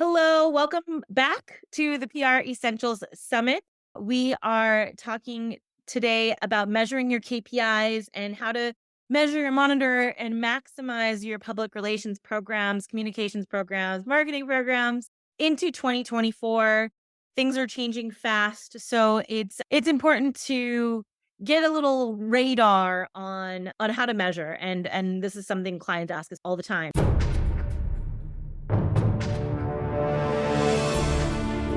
Hello, welcome back to the PR Essentials Summit. We are talking today about measuring your KPIs and how to measure, monitor, and maximize your public relations programs, communications programs, marketing programs into 2024. Things are changing fast, so it's important to get a little radar on how to measure, and this is something clients ask us all the time.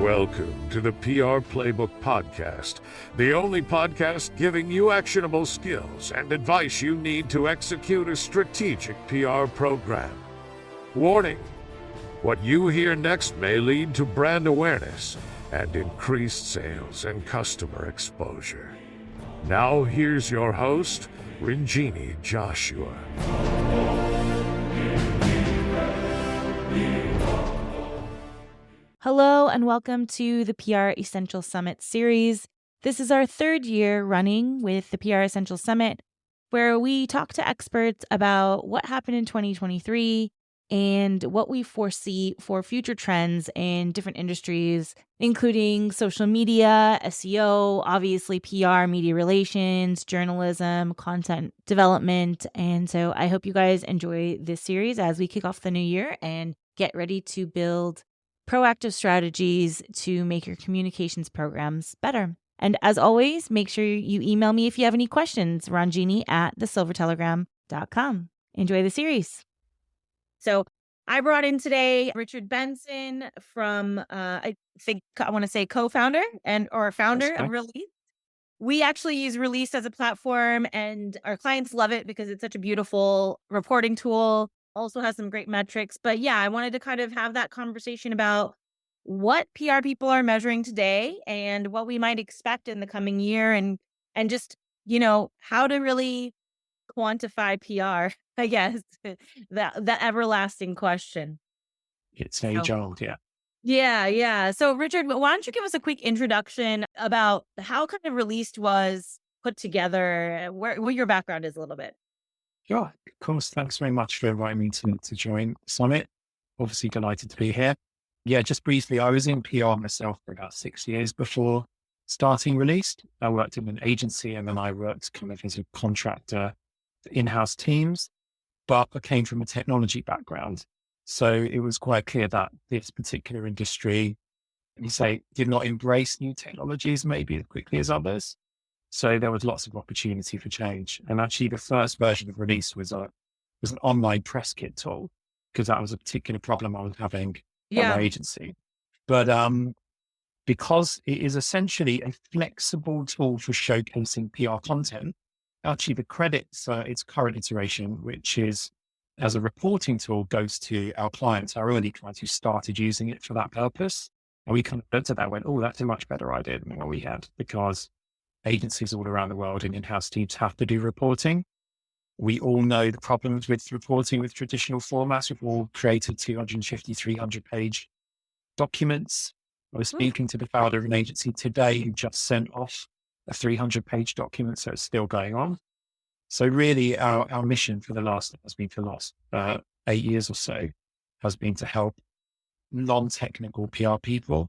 Welcome to the PR Playbook Podcast, the only podcast giving you actionable skills and advice you need to execute a strategic PR program. Warning: what you hear next may lead to brand awareness and increased sales and customer exposure. Now here's your host, Rinjini Joshua. Hello and welcome to the PR Essential Summit series. This is our third year running with the PR Essential Summit, where we talk to experts about what happened in 2023 and what we foresee for future trends in different industries, including social media, SEO, obviously PR, media relations, journalism, content development. And so I hope you guys enjoy this series as we kick off the new year and get ready to build proactive strategies to make your communications programs better. And as always, make sure you email me if you have any questions, ronjini@thesilvertelegram.com. Enjoy the series. So I brought in today Richard Benson from, I want to say co-founder or founder of Release. We actually use Release as a platform and our clients love it because it's such a beautiful reporting tool. Also has some great metrics. But yeah, I wanted to kind of have that conversation about what PR people are measuring today and what we might expect in the coming year and just, how to really quantify PR, I guess, the everlasting question. It's age old, yeah. Yeah. So Richard, why don't you give us a quick introduction about how kind of Released was put together, what your background is a little bit. Sure, of course. Thanks very much for inviting me to join the Summit. Obviously delighted to be here. Yeah, just briefly, I was in PR myself for about 6 years before starting Released. I worked in an agency and then I worked kind of as a contractor for in-house teams, but I came from a technology background. So it was quite clear that this particular industry, did not embrace new technologies maybe as quickly as others. So there was lots of opportunity for change. And actually the first version of Release was an online press kit tool, because that was a particular problem I was having at my agency. But because it is essentially a flexible tool for showcasing PR content, actually the credit for its current iteration, which is as a reporting tool, goes to our clients, our early clients who started using it for that purpose. And we kind of looked at that and went, oh, that's a much better idea than what we had, because agencies all around the world and in-house teams have to do reporting. We all know the problems with reporting with traditional formats. We've all created 250, 300 page documents. I was speaking to the founder of an agency today who just sent off a 300 page document. So it's still going on. So really our mission for the last 8 years or so has been to help non-technical PR people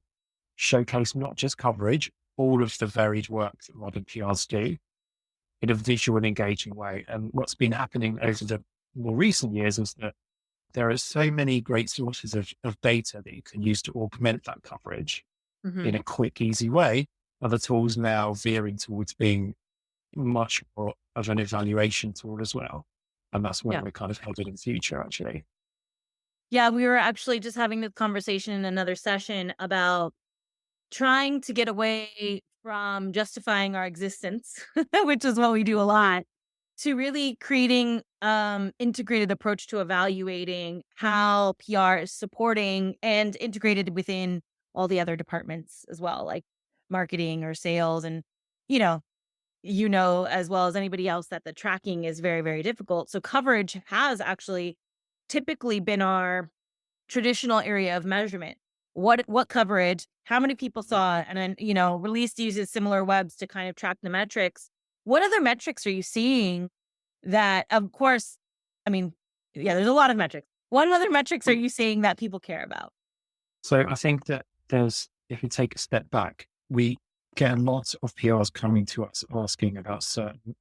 showcase not just coverage, all of the varied work that modern PRs do in a visual and engaging way. And what's been happening over the more recent years is that there are so many great sources of data that you can use to augment that coverage in a quick, easy way. Other tools now veering towards being much more of an evaluation tool as well. And that's where we're kind of headed in the future, actually. Yeah, we were actually just having this conversation in another session about trying to get away from justifying our existence, which is what we do a lot, to really creating integrated approach to evaluating how PR is supporting and integrated within all the other departments as well, like marketing or sales. And, as well as anybody else that the tracking is very, very difficult. So coverage has actually typically been our traditional area of measurement. What coverage, how many people saw it? And then, Released uses similar webs to kind of track the metrics. What other metrics are you seeing that, of course, there's a lot of metrics. What other metrics are you seeing that people care about? So I think that if you take a step back, we get a lot of PRs coming to us asking about certain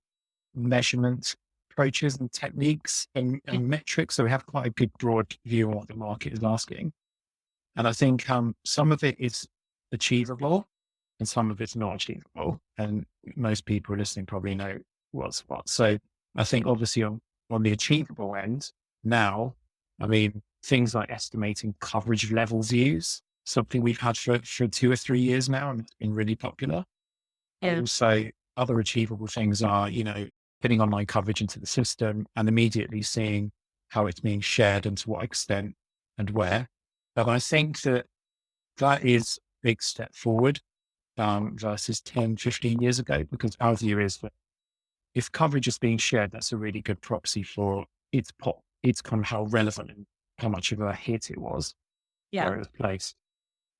measurement approaches and techniques and metrics. So we have quite a good broad view of what the market is asking. And I think some of it is achievable and some of it's not achievable. And most people listening probably know what's what. So I think obviously on the achievable end now, I mean, things like estimating coverage level views, something we've had for 2 or 3 years now, and it's been really popular. Yeah. Also, other achievable things are, putting online coverage into the system and immediately seeing how it's being shared and to what extent and where. But I think that is a big step forward versus 10, 15 years ago, because our view is that if coverage is being shared, that's a really good proxy for it's kind of how relevant and how much of a hit it was, Yeah. where it was placed.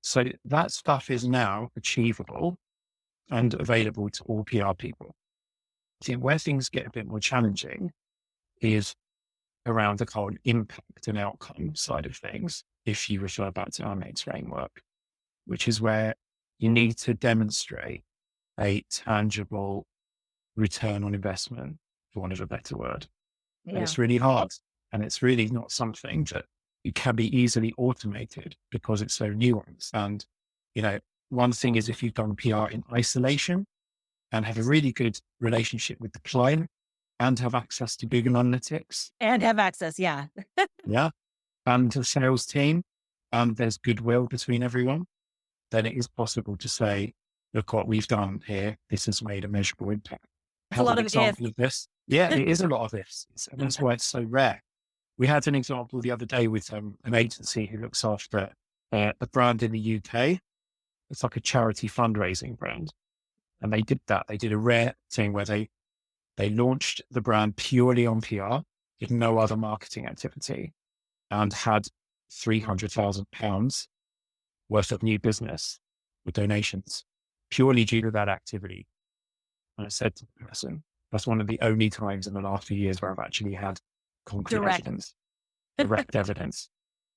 So that stuff is now achievable and available to all PR people. See, where things get a bit more challenging is around the whole impact and outcome side of things, if you refer back to our main framework, which is where you need to demonstrate a tangible return on investment, for want of a better word. And Yeah. it's really hard. And it's really not something that it can be easily automated because it's so nuanced. And, one thing is if you've done PR in isolation and have a really good relationship with the client and have access to Google Analytics. And have access. Yeah. Yeah. And the sales team, and there's goodwill between everyone, then it is possible to say, look what we've done here. This has made a measurable impact. I It's a have lot an of if. example of this. Yeah, it is a lot of this. And that's why it's so rare. We had an example the other day with an agency who looks after a brand in the UK. It's like a charity fundraising brand. And they did that. They did a rare thing where they launched the brand purely on PR, did no other marketing activity, and had £300,000 worth of new business with donations purely due to that activity. And I said to the person, that's one of the only times in the last few years where I've actually had concrete Direct. evidence, direct evidence.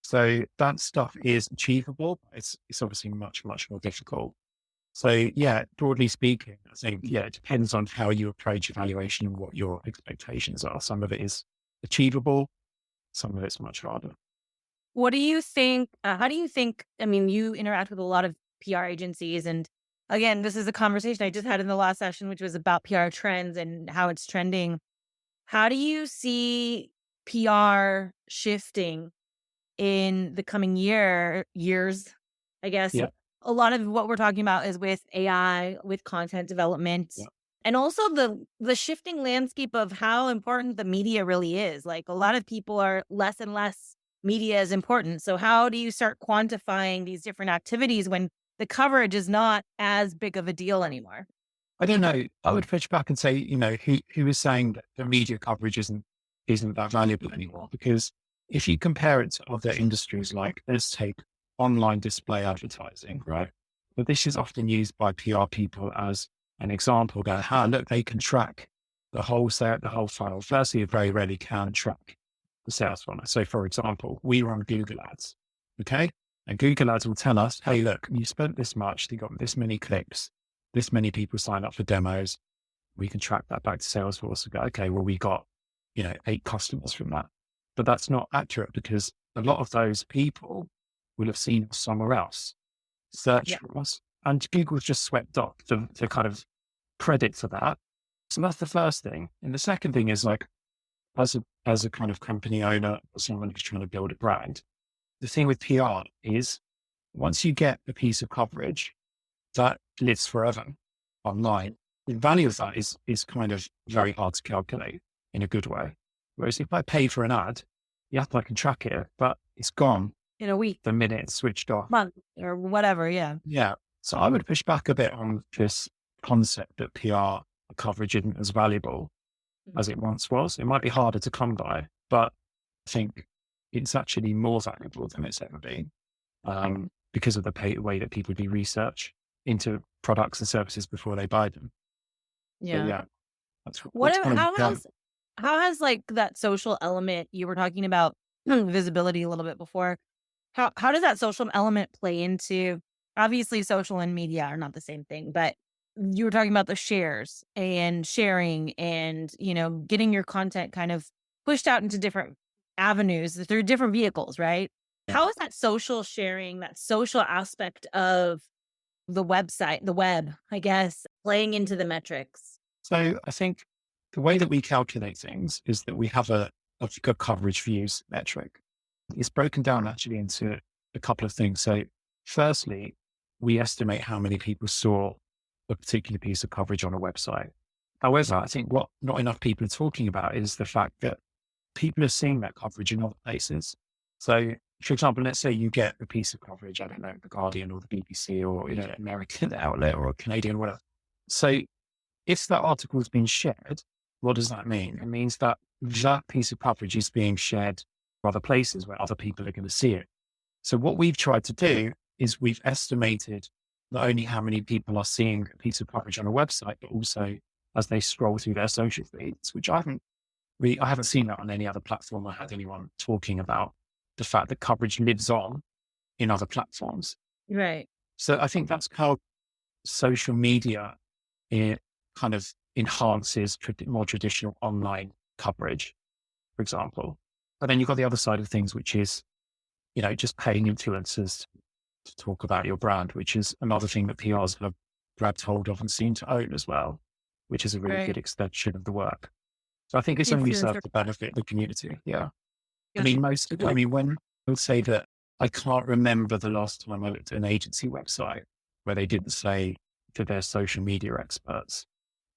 So that stuff is achievable. It's obviously much, much more difficult. So yeah, broadly speaking, I think, it depends on how you approach evaluation and what your expectations are. Some of it is achievable. Some of it's much harder. What do you think? How do you think? I mean, you interact with a lot of PR agencies. And again, this is a conversation I just had in the last session, which was about PR trends and how it's trending. How do you see PR shifting in the coming years? I guess Yeah. a lot of what we're talking about is with AI, with content development, Yeah. and also the shifting landscape of how important the media really is. Like a lot of people are less and less media is important. So how do you start quantifying these different activities when the coverage is not as big of a deal anymore? I don't know. I would push back and say, who is saying that the media coverage isn't that valuable anymore? Because if you compare it to other industries, like let's take online display advertising, right? But this is often used by PR people as an example. Go, look, they can track the whole funnel. Firstly, they very rarely can track the sales funnel. So, for example, we run Google Ads, okay? And Google Ads will tell us, hey, look, you spent this much, you got this many clicks, this many people sign up for demos. We can track that back to Salesforce and go, okay, well, we got, 8 customers from that. But that's not accurate because a lot of those people will have seen us somewhere else, search Yeah. for us. And Google's just swept up the kind of credit for that. So that's the first thing. And the second thing is like, as a kind of company owner or someone who's trying to build a brand, the thing with PR is once you get a piece of coverage, that lives forever online. The value of that is kind of very hard to calculate in a good way. Whereas if I pay for an ad, yeah, I can track it, but it's gone In a week, the minute it's switched off. month, or whatever. Yeah. Yeah. So I would push back a bit on this concept that PR coverage isn't as valuable as it once was. It might be harder to come by, but I think it's actually more valuable than it's ever been because of the way that people do research into products and services before they buy them. So, Yeah. yeah, that's What? kind of How has like that social element you were talking about visibility a little bit before? how does that social element play into, obviously social and media are not the same thing, but you were talking about the shares and sharing and, getting your content kind of pushed out into different avenues through different vehicles, right? Yeah. How is that social sharing, that social aspect of the web, I guess, playing into the metrics? So I think the way that we calculate things is that we have a good coverage views metric. It's broken down actually into a couple of things. So firstly, we estimate how many people saw a particular piece of coverage on a website. However, I think what not enough people are talking about is the fact that people are seeing that coverage in other places. So, for example, let's say you get a piece of coverage, I don't know, the Guardian or the BBC or, an American outlet or a Canadian, whatever. So if that article has been shared, what does that mean? It means that that piece of coverage is being shared to other places where other people are going to see it. So what we've tried to do is we've estimated not only how many people are seeing a piece of coverage on a website, but also as they scroll through their social feeds, which I haven't seen that on any other platform. I had anyone talking about the fact that coverage lives on in other platforms. Right. So I think that's how social media, it kind of enhances more traditional online coverage, for example. But then you've got the other side of things, which is, just paying influencers to talk about your brand, which is another thing that PRs have grabbed hold of and seem to own as well, which is a really Right. good extension of the work. So I think it's only Influencer. served to benefit the community. Yeah. I Yeah. mean, when I would say that I can't remember the last time I looked at an agency website where they didn't say to their social media experts,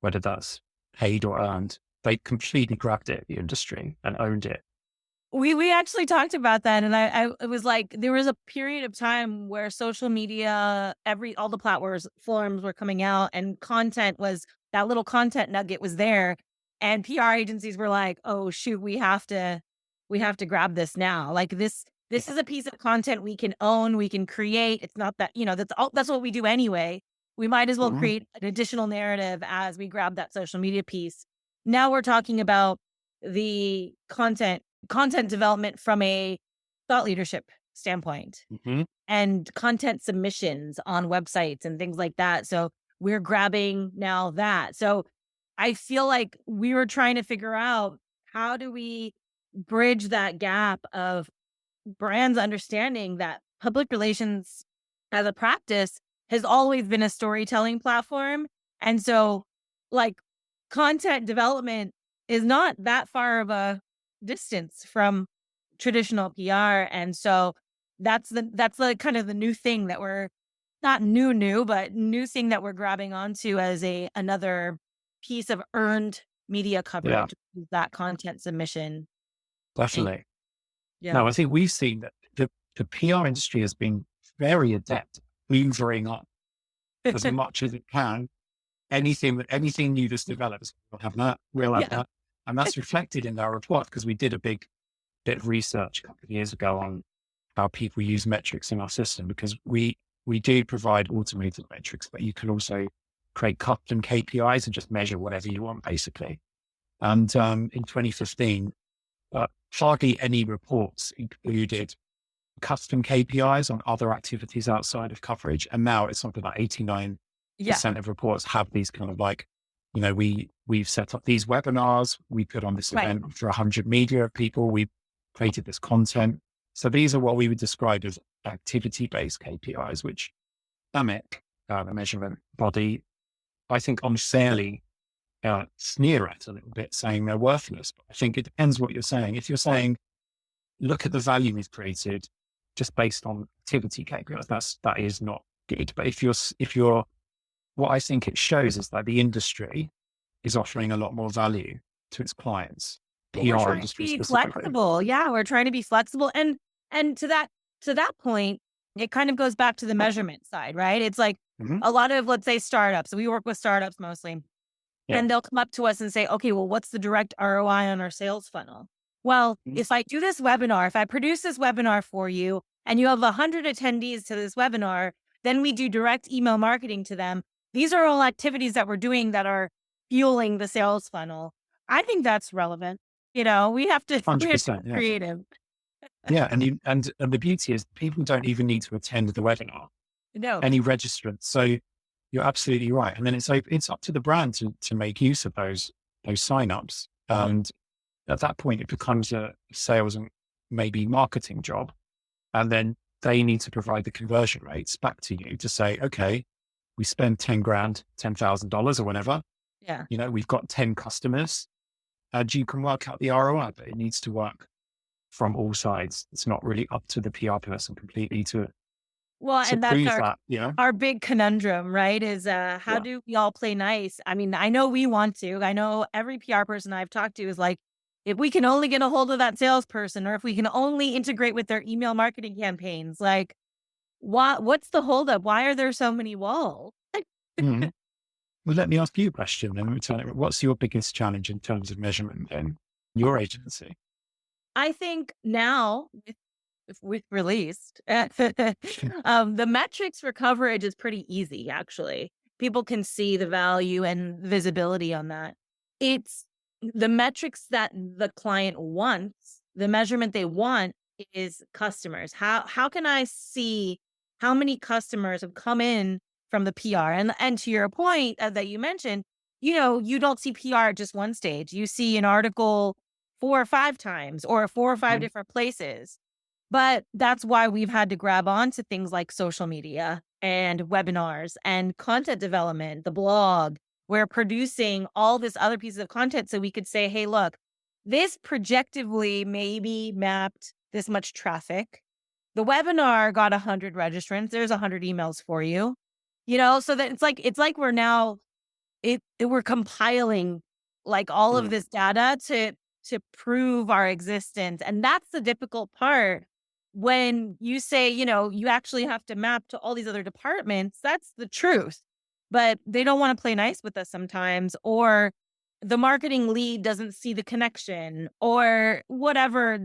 whether that's paid or earned, they completely grabbed it, the industry, and owned it. We actually talked about that, and I it was like there was a period of time where social media, all the platforms forms were coming out, and content was that little content nugget was there, and PR agencies were like, "Oh shoot, we have to grab this now. Like this is a piece of content we can own, we can create. It's not that that's what we do anyway. We might as well Mhm. create an additional narrative as we grab that social media piece." Now we're talking about the content development from a thought leadership standpoint Mhm. and content submissions on websites and things like that. So we're grabbing now that. So I feel like we were trying to figure out, how do we bridge that gap of brands understanding that public relations as a practice has always been a storytelling platform. And so, like, content development is not that far of a distance from traditional PR. And so that's the kind of the new thing that we're not new, but new thing that we're grabbing onto as another piece of earned media Yeah, coverage, that content submission. And definitely. yeah. No, I think we've seen that the PR industry has been very adept at hoovering up as much as it can. Anything new that's developed, we'll have Yeah. that. And that's reflected in our report because we did a big bit of research a couple of years ago on how people use metrics in our system, because we do provide automated metrics, but you can also create custom KPIs and just measure whatever you want, basically. And in 2015, hardly any reports included custom KPIs on other activities outside of coverage. And now it's something like 89% Yeah. of reports have these kind of like, we've set up these webinars, we put on this Right. event for 100 media people, we created this content. So these are what we would describe as activity-based KPIs, which AMIC, the measurement body, I think unfairly sneer at a little bit, saying they're worthless. But I think it depends what you're saying. If you're saying, look at the value we've created just based on activity KPIs, that is not good. But if you're, what I think it shows is that the industry is offering a lot more value to its clients, Well, we're PR trying to industry be specifically. flexible. Yeah, we're trying to be flexible. And to that point, it kind of goes back to the measurement side, right? It's like Mhm. a lot of, let's say, startups. We work with startups mostly. Yeah. And they'll come up to us and say, "Okay, well, what's the direct ROI on our sales funnel?" Well, Mhm. if I do this webinar, if I produce this webinar for you and you have 100 attendees to this webinar, then we do direct email marketing to them. These are all activities that we're doing that are fueling the sales funnel. I think that's relevant. We have to we have to 100%. be Yeah. creative. Yeah. And the beauty is people don't even need to attend the webinar, No. any registrants. So you're absolutely right. And then it's up to the brand to make use of those signups. And at that point, it becomes a sales and maybe marketing job. And then they need to provide the conversion rates back to you to say, okay, we spend 10 grand, $10,000 or whatever, Yeah. we've got 10 customers and you can work out the ROI, but it needs to work from all sides. It's not really up to the PR person completely to Well, and that's prove that, our big conundrum, right? Is how Yeah. do we all play nice? I mean, I know we want to. I know every PR person I've talked to is like, if we can only get a hold of that salesperson, or if we can only integrate with their email marketing campaigns, like, what's the holdup? Why are there so many walls? Mhm. Well, let me ask you a question then. What's your biggest challenge in terms of measurement in your agency? I think now if we've released, the metrics for coverage is pretty easy, actually. People can see the value and visibility on that. It's the metrics that the client wants, the measurement they want is customers. How can I see how many customers have come in from the PR? And to your point that you mentioned, you don't see PR at just one stage. You see an article 4 or 5 times or 4 or 5 Mhm. different places. But that's why we've had to grab on to things like social media and webinars and content development, the blog. We're producing all this other pieces of content so we could say, hey, look, this projectively maybe mapped this much traffic. The webinar got 100 registrants. There's 100 emails for you. So that it's like we're compiling like all of Mm. this data to prove our existence. And that's the difficult part when you say, you actually have to map to all these other departments. That's the truth. But they don't want to play nice with us sometimes, or the marketing lead doesn't see the connection or whatever.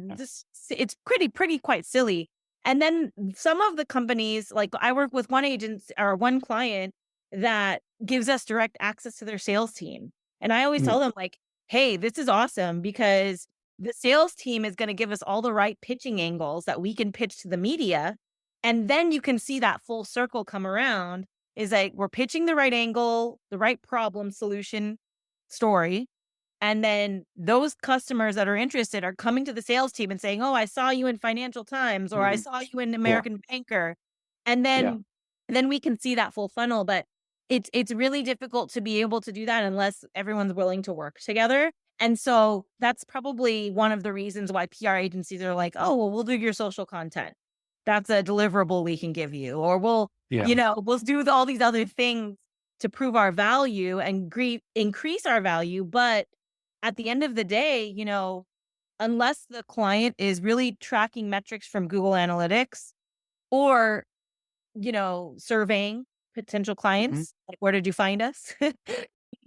It's pretty quite silly. And then some of the companies, like I work with one agent or one client that gives us direct access to their sales team. And I always Mm. tell them, like, hey, this is awesome because the sales team is going to give us all the right pitching angles that we can pitch to the media. And then you can see that full circle come around is like we're pitching the right angle, the right problem solution story. And then those customers that are interested are coming to the sales team and saying, oh, I saw you in Financial Times or I Mhm. saw you in Yeah. American Banker. And Yeah. then we can see that full funnel. But it's really difficult to be able to do that unless everyone's willing to work together. And so that's probably one of the reasons why PR agencies are like, oh, well, we'll do your social content. That's a deliverable we can give you. Or Yeah. we'll do all these other things to prove our value and increase our value. But at the end of the day, unless the client is really tracking metrics from Google Analytics or, surveying potential Mhm. clients, like where did you find us?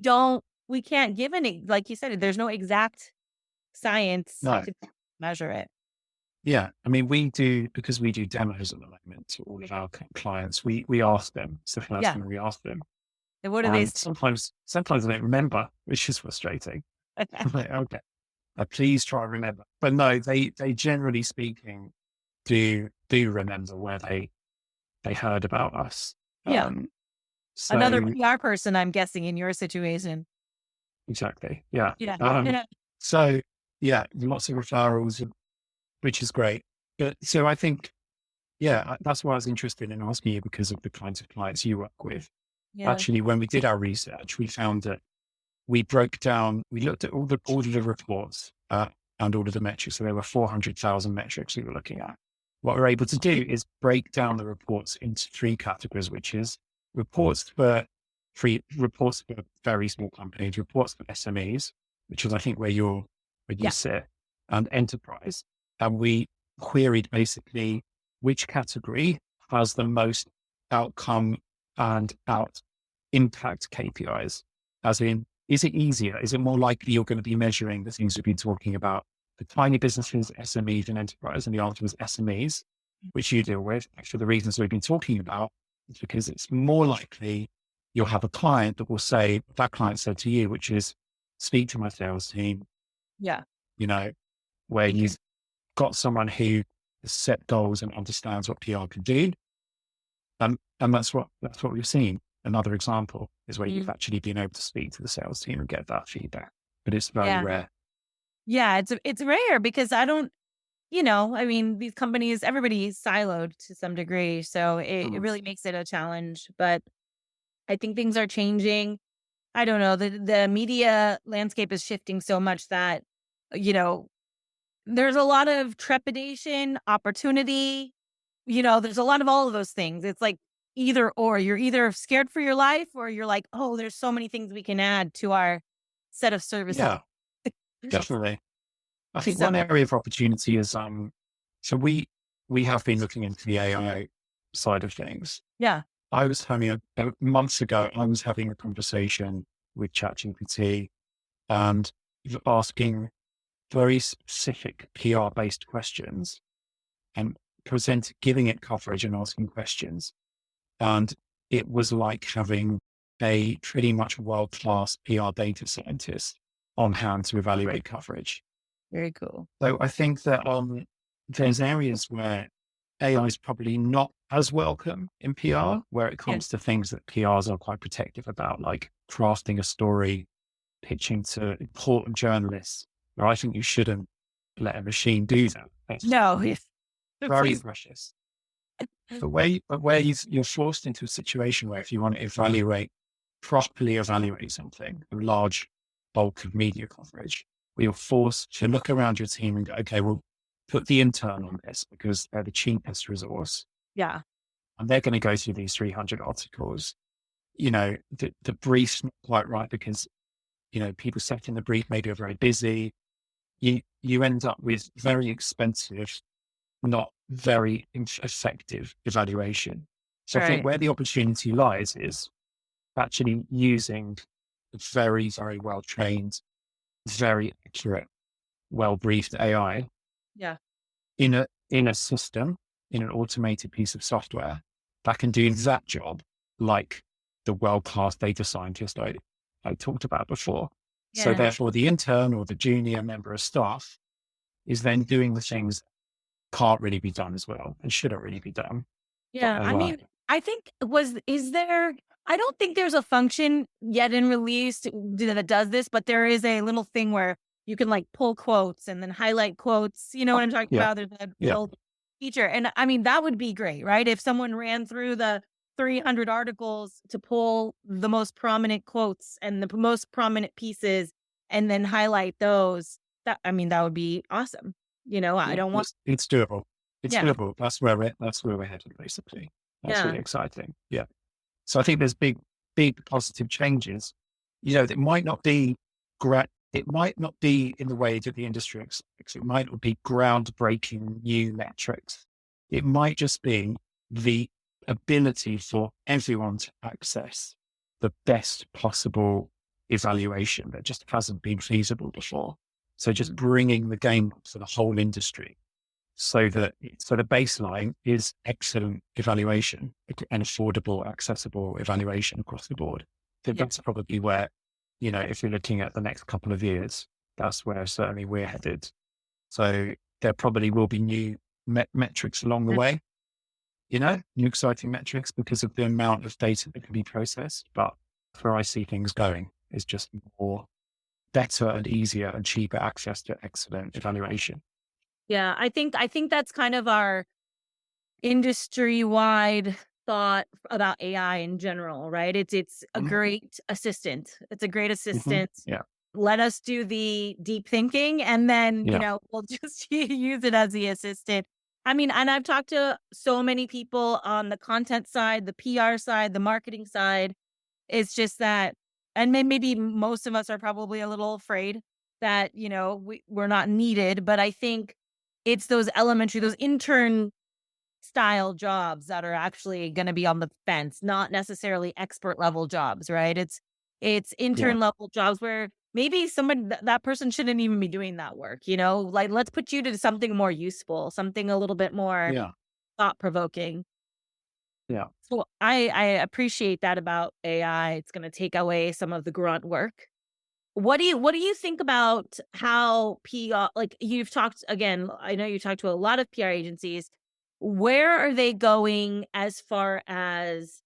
don't we can't give any, like you said, there's no exact science No. to measure it. Yeah. I mean, because we do demos at the moment to all of our clients, we ask them. It's the first Yeah. thing we ask them. And what do they And say? sometimes I don't remember, which is frustrating. I'm like, okay, please try and remember. But no, they generally speaking do remember where they heard about us. Yeah. Um, Another so PR person, I'm guessing, in your situation. exactly. Yeah. Yeah. So yeah, lots of referrals, which is great. But so I think, yeah, that's why I was interested in asking you because of the kinds of clients you work with. Yeah. Actually, when we did our research, we found that we looked at all of the reports and all of the metrics. So there were 400,000 metrics we were looking at. What we're able to do is break down the reports into 3 categories, which is reports for reports for very small companies, reports for SMEs, which is I think where you Yeah. sit, and enterprise. And we queried basically which category has the most outcome and out impact KPIs, as in, is it easier? Is it more likely you're going to be measuring the things we've been talking about, the tiny businesses, SMEs and enterprise? And the answer was SMEs, which you deal with. Actually, the reasons we've been talking about is because it's more likely you'll have a client that will say, that client said to you, which is speak to my sales team, Yeah. where you've got someone who set goals and understands what PR can do. And that's what we've seen. Another example is where you've actually been able to speak to the sales team and get that feedback, but it's very Yeah. rare. Yeah. It's rare because I don't, I mean, these companies, everybody's siloed to some degree. So it Mm. really makes it a challenge. But I think things are changing. I don't know. The media landscape is shifting so much that, you know, there's a lot of trepidation, opportunity, there's a lot of all of those things. It's like either or. You're either scared for your life or you're like, oh, there's so many things we can add to our set of services. Yeah, definitely. I think So, one area of opportunity is, so we have been looking into the AI side of things. yeah, I was having months ago, I was having a conversation with ChatGPT and asking very specific PR based questions and giving it coverage and asking questions. And it was like having a pretty much world-class PR data scientist on hand to evaluate coverage. very cool. So I think that there's areas where AI is probably not as welcome in PR, where it Yeah. comes to things that PRs are quite protective about, like crafting a story, pitching to important journalists, where I think you shouldn't let a machine do that. That's No, yes. very Please. precious. But where you're forced into a situation where if you want to properly evaluate something, a large bulk of media coverage, where you're forced to look around your team and go, okay, we'll put the intern on this because they're the cheapest resource Yeah. and they're going to go through these 300 articles. The brief's not quite right because, people setting the brief maybe are very busy. You end up with very expensive, not very effective evaluation. So I think Right. where the opportunity lies is actually using very, very well trained, very accurate, well briefed AI Yeah. in a system, in an automated piece of software that can do that job, like the world class data scientist I talked about before. So Yeah. therefore, the intern or the junior member of staff is then doing the things that can't really be done as well and shouldn't really be done by Yeah. I AI. mean, I think is there, I don't think there's a function yet in release that does this, but there is a little thing where you can like pull quotes and then highlight quotes. You know what I'm talking Yeah, about? There's a yeah, little feature. And I mean, that would be great, right? If someone ran through the 300 articles to pull the most prominent quotes and the most prominent pieces and then highlight those, I mean, that would be awesome. I yeah. don't want, It's doable. It's yeah, doable. That's where we're headed, basically. That's yeah, really exciting. Yeah. So I think there's big positive changes. It might not be it might not be in the way that the industry expects. It might not be groundbreaking new metrics. It might just be the ability for everyone to access the best possible evaluation that just hasn't been feasible before. So just bringing the game up for the whole industry so the baseline is excellent evaluation and affordable, accessible evaluation across the board. I think yeah, that's probably where, if you're looking at the next couple of years, that's where certainly we're headed. So there probably will be new metrics along the way, new exciting metrics because of the amount of data that can be processed. But where I see things going is just more better and easier and cheaper access to excellent evaluation. yeah. I think that's kind of our industry-wide thought about AI in general, right? It's a Mhm. great assistant. It's a great Mhm. assistant. Yeah. Let us do the deep thinking and then, Yeah. we'll just use it as the assistant. I mean, and I've talked to so many people on the content side, the PR side, the marketing side. It's just that, and maybe most of us are probably a little afraid that, we're not needed. But I think it's those elementary, those intern style jobs that are actually gonna be on the fence, not necessarily expert level jobs, right? It's Yeah. intern level jobs where maybe somebody that person shouldn't even be doing that work, Like, let's put you to something more useful, something a little bit more Yeah. thought provoking. Yeah. So I appreciate that about AI. It's gonna take away some of the grunt work. What do you think about how PR, like you've talked again, I know you talked to a lot of PR agencies. Where are they going as far as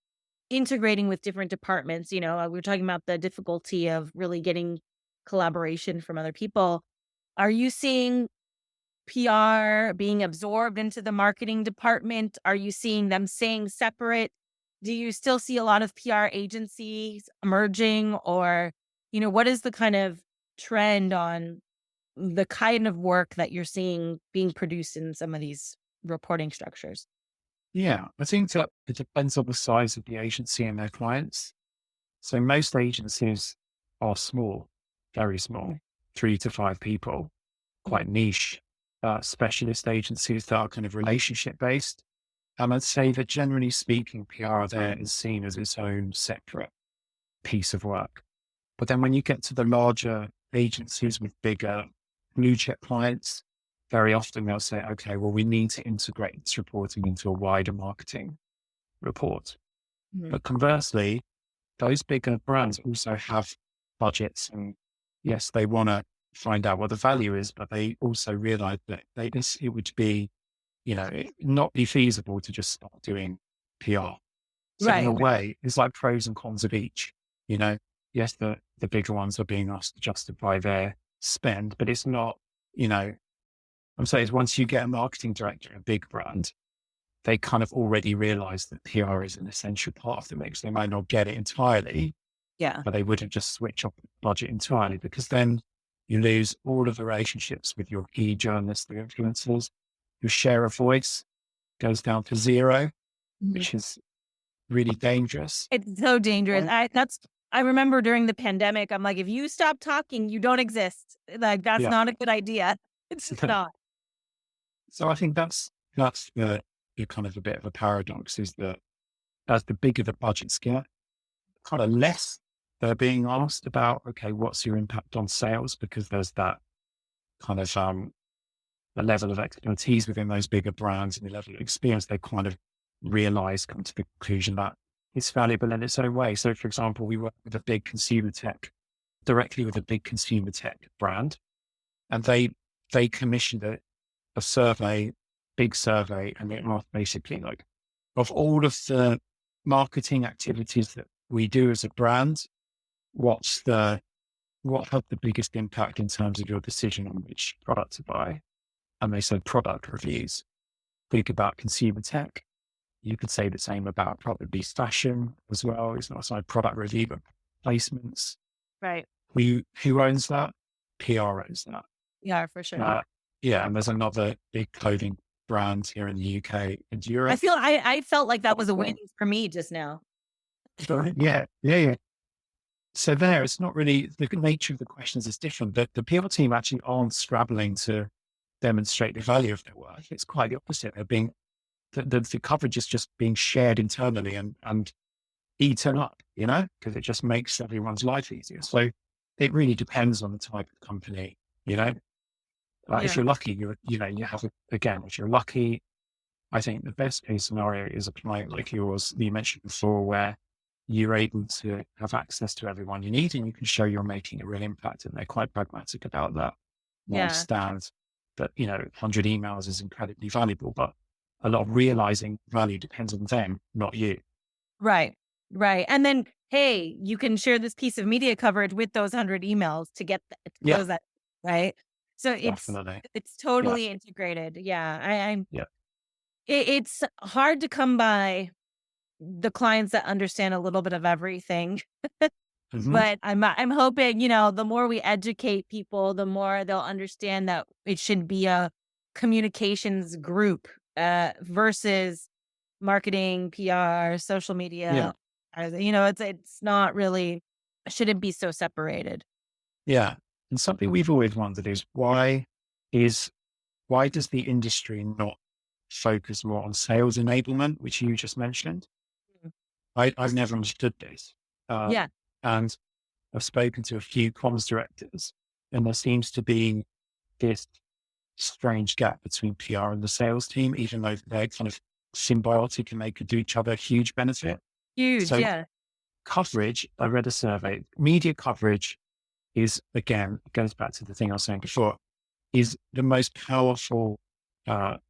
integrating with different departments? We were talking about the difficulty of really getting collaboration from other people. Are you seeing PR being absorbed into the marketing department? Are you seeing them staying separate? Do you still see a lot of PR agencies emerging, or, what is the kind of trend on the kind of work that you're seeing being produced in some of these reporting structures? Yeah, I think that it depends on the size of the agency and their clients. So most agencies are small, very small, 3 to 5 people, Mhm. quite niche, specialist agencies that are kind of relationship based. And I'd say that generally speaking, PR there is seen as its own separate piece of work. But then when you get to the larger agencies with bigger blue chip clients, very often they'll say, okay, well, we need to integrate this reporting into a wider marketing report. Mhm. But conversely, those bigger brands also have budgets, and yes, they want to find out what the value is, but they also realize that it would be, not be feasible to just start doing PR. So in a Right. way, it's like pros and cons of each. You know, yes, the bigger ones are being asked to justify their spend, but it's not, you know, I'm saying once you get a marketing director, a big brand, they kind of already realize that PR is an essential part of the mix. They might not get it entirely, Yeah. but they wouldn't just switch off the budget entirely, because then you lose all of the relationships with your key journalists, the influencers. Your share of voice goes down to zero, Mhm. which is really dangerous. It's so dangerous. Right. I remember during the pandemic, I'm like, if you stop talking, you don't exist. Like, that's Yeah. not a good idea. It's just not. So I think that's the kind of a bit of a paradox, is that as the bigger the budgets get, kind of less they're being asked about, okay, what's your impact on sales? Because there's that kind of the level of expertise within those bigger brands and the level of experience they kind of realize, come to the conclusion that it's valuable in its own way. So for example, we work with a big consumer tech, directly with a big consumer tech brand, and they commissioned a survey, big survey, and it asked basically like, of all of the marketing activities that we do as a brand, what's the what had the biggest impact in terms of your decision on which product to buy? And they said product reviews. Think about consumer tech. You could say the same about probably fashion as well. It's not a product review, but placements. Right. Who owns that? PR owns that. Yeah, for sure. Uh, yeah, and there's another big clothing brand here in the UK and Europe. I felt like that was a win for me just now. Sorry. Yeah. So there, it's not really the nature of the questions is different. The PR team actually aren't scrabbling to demonstrate the value of their work. It's quite the opposite. They're being the coverage is just being shared internally and eaten up, because it just makes everyone's life easier. So it really depends on the type of company, you know. If Yeah. you're lucky, you have again. If you're lucky, I think the best case scenario is a client like yours that you mentioned before, where you're able to have access to everyone you need and you can show you're making a real impact, and they're quite pragmatic about that. They Yeah. understand that, 100 emails is incredibly valuable, but a lot of realizing value depends on them, not you. Right. Right. And then, hey, you can share this piece of media coverage with those 100 emails to get to Yeah, close that. Right. So definitely. it's Yeah, totally integrated. Yeah. yeah. It's hard to come by the clients that understand a little bit of everything. Hmm. But I'm hoping, the more we educate people, the more they'll understand that it should be a communications group versus marketing, PR, social Yeah, media. It's not really, shouldn't be so separated. yeah. And something we've always wondered is why does the industry not focus more on sales enablement, which you just mentioned? Mm. I've never understood this. Yeah. And I've spoken to a few comms directors, and there seems to be this strange gap between PR and the sales team, even though they're kind of symbiotic and they could do each other a huge benefit. Huge. So Yeah. coverage, I read a survey, media coverage is, again, it goes back to the thing I was saying before, is the most powerful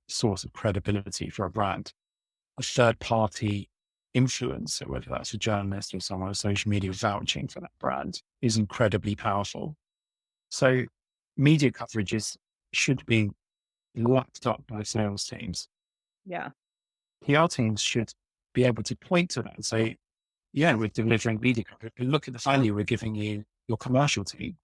source of credibility for a brand. A third party influencer, whether that's a journalist or someone on social media vouching for that brand, is incredibly powerful. So media coverage should be lapped up by sales teams. Yeah. PR teams should be able to point to that and say, yeah, we're delivering media coverage, but look at the value we're giving you, your commercial team.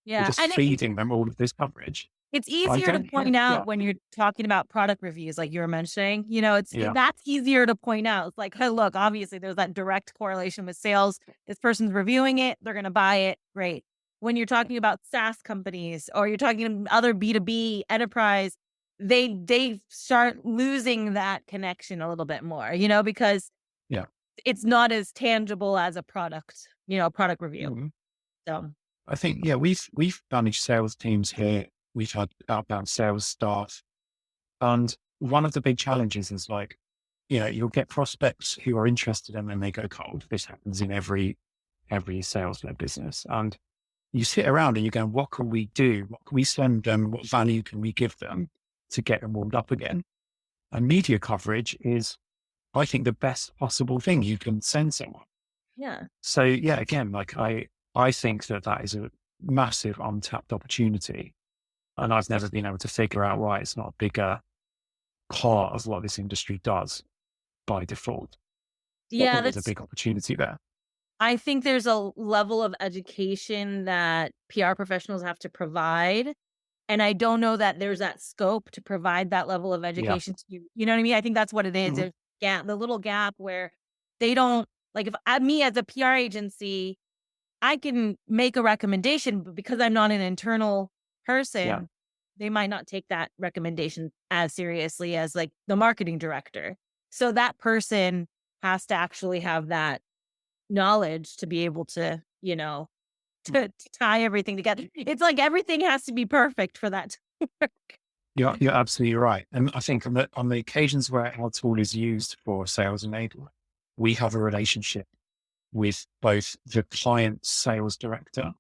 We're Yeah. just feeding them all of this coverage. It's I easier to don't point yeah, out when you're talking about product reviews, like you were mentioning, yeah, that's easier to point out. It's like, hey, look, obviously there's that direct correlation with sales. This person's reviewing it. They're going to buy it. Great. When you're talking about SaaS companies or you're talking other B2B enterprise, they start losing that connection a little bit more, because yeah. it's not as tangible as a product review. Mhm. So I think, yeah, we've managed sales teams here. We've had outbound sales staff. And one of the big challenges is like, you'll get prospects who are interested and then they go cold. This happens in every sales-led business. And you sit around and you go, what can we do? What can we send them? What value can we give them to get them warmed up again? And media coverage is, I think, the best possible thing you can send someone. yeah. So yeah, again, like I think that is a massive untapped opportunity. And I've never been able to figure out why it's not a bigger part of what this industry does by default. I Yeah, think there's a big opportunity there. I think there's a level of education that PR professionals have to provide. And I don't know that there's that scope to provide that level of Yeah. education to you. You know what I mean? I think that's what it is. Mhm. There's the little gap where they don't like if me as a PR agency, I can make a recommendation, but because I'm not an internal Yeah. person, they might not take that recommendation as seriously as like the marketing director. So that person has to actually have that knowledge to be able to, to tie everything together. It's like everything has to be perfect for that to work. You're absolutely right. And I think on the occasions where our tool is used for sales enablement, we have a relationship with both the client sales director,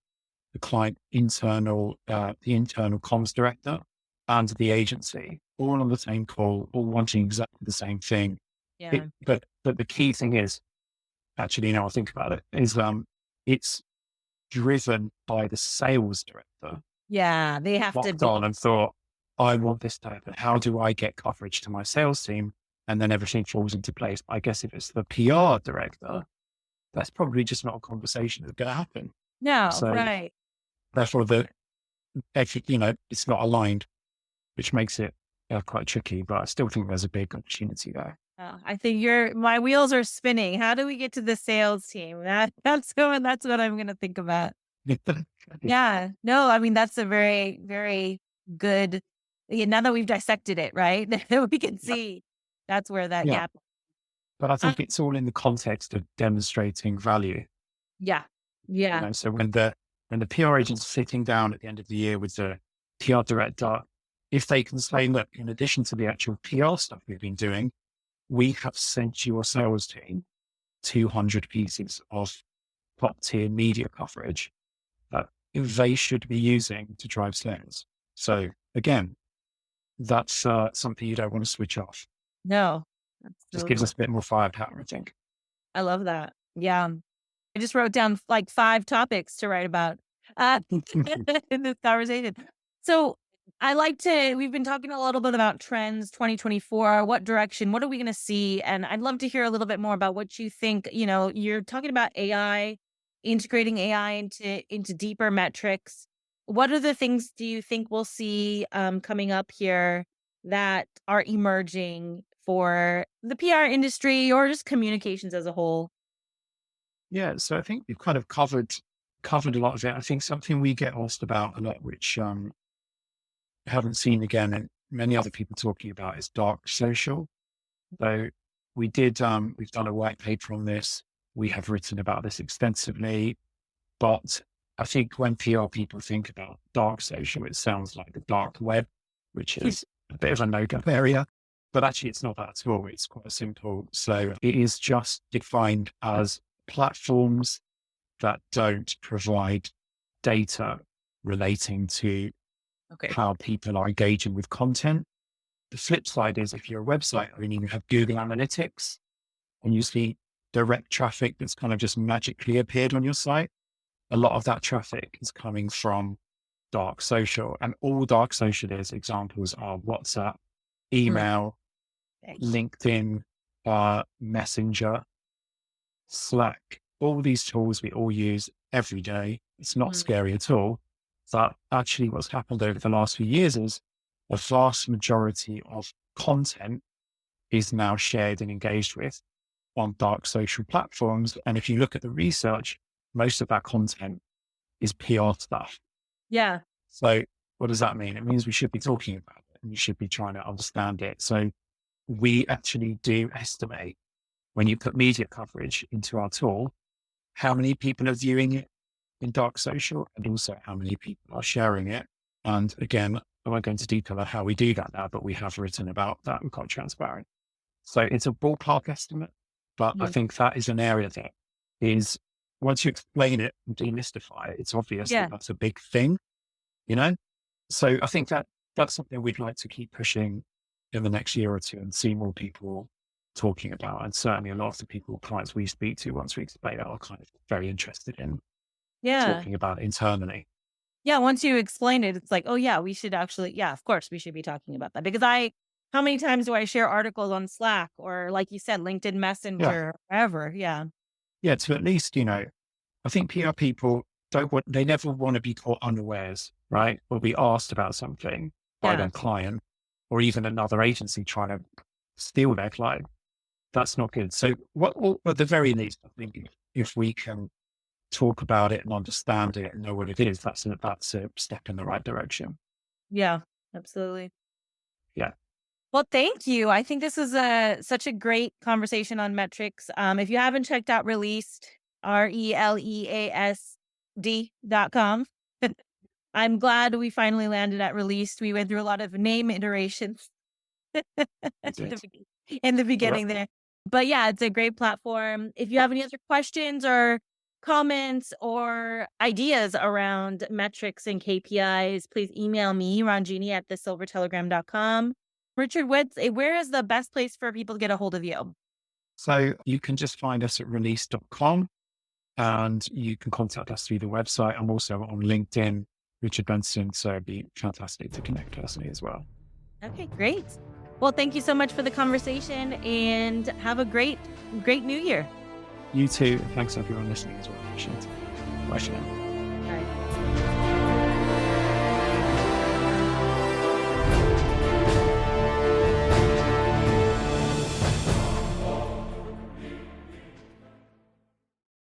the client the internal comms director, and the agency, all on the same call, all wanting exactly the same thing. Yeah. But the key thing is, actually, now I think about it, is it's driven by the sales director. Yeah. They have to Locked be. on and thought, I want this to happen. How do I get coverage to my sales team? And then everything falls into place. I guess if it's the PR director, that's probably just not a conversation that's going to happen. No, So right. therefore, it's not aligned, which makes it quite tricky. But I still think there's a big opportunity there. I think my wheels are spinning. How do we get to the sales team? That's what I'm going to think about. Yeah. No, I mean, that's a very, very good, now that we've dissected it, right? We can see that's where that Yeah. gap. But I Uh, think it's all in the context of demonstrating value. yeah. Yeah. So when the PR agent's sitting down at the end of the year with the PR director, if they can say, look, in addition to the actual PR stuff we've been doing, we have sent your sales team 200 pieces of top tier media coverage that they should be using to drive sales. So again, that's something you don't want to switch off. No. Just gives us a bit more firepower, I think. I love that. Yeah. I just wrote down like 5 topics to write about in this conversation. So we've been talking a little bit about trends, 2024, what direction, what are we going to see? And I'd love to hear a little bit more about what you think, you're talking about AI, integrating AI into deeper metrics. What are the things do you think we'll see coming up here that are emerging for the PR industry or just communications as a whole? Yeah, so I think we've kind of covered a lot of it. I think something we get asked about a lot, which I haven't seen again, and many other people talking about, is dark social. So we've done a white paper on this. We have written about this extensively, but I think when PR people think about dark social, it sounds like the dark web, which is a bit of a no-go area. But actually, it's not that at all. It's quite simple. So it is just defined as platforms that don't provide data relating to Okay. how people are engaging with content. The flip side is if you're a website owner, you have Google Analytics and you see direct traffic that's kind of just magically appeared on your site. A lot of that traffic is coming from dark social, and all dark social is examples are WhatsApp, Right. email, LinkedIn, Messenger, Slack, all these tools we all use every day. It's not Mm. scary at all. But actually what's happened over the last few years is a vast majority of content is now shared and engaged with on dark social platforms. And if you look at the research, most of that content is PR stuff. Yeah. So what does that mean? It means we should be talking about it and you should be trying to understand it. So we actually do estimate when you put media coverage into our tool, how many people are viewing it in dark social and also how many people are sharing it. And again, I won't go into detail on how we do that now, but we have written about that. We're quite transparent. So it's a ballpark estimate, but I Yeah. think that is an area that is, once you explain it and demystify it, it's obvious Yeah. that that's a big thing, you know? So I think that that's something we'd like to keep pushing in the next year or two and see more people talking about. And certainly a lot of the clients we speak to, once we explain it, are kind of very interested in Yeah. talking about it internally. Yeah. Once you explain it, it's like, oh yeah, we should actually, yeah, of course we should be talking about that because how many times do I share articles on Slack or like you said, LinkedIn Yeah. Messenger, wherever? Yeah. Yeah. To at least, I think PR people they never want to be caught unawares, right? Or be asked about something by Yeah. their client or even another agency trying to steal their client. That's not good. So at the very least, I think if we can talk about it and understand it and know what it is, that's a step in the right direction. Yeah. Absolutely. Yeah. Well, thank you. I think this was such a great conversation on metrics. If you haven't checked out Released, RELEASD.com. I'm glad we finally landed at Released. We went through a lot of name iterations That's it. in the Yeah. beginning there. But yeah, it's a great platform. If you have any other questions or comments or ideas around metrics and KPIs, please email me, Ranjini at thesilvertelegram.com. Richard, where is the best place for people to get a hold of you? So you can just find us at release.com and you can contact us through the website. I'm also on LinkedIn, Richard Benson. So it'd be fantastic to connect personally as well. Okay, great. Well, thank you so much for the conversation and have a great new year. You too. Thanks everyone listening as well. Appreciate it. Bye for now. All right.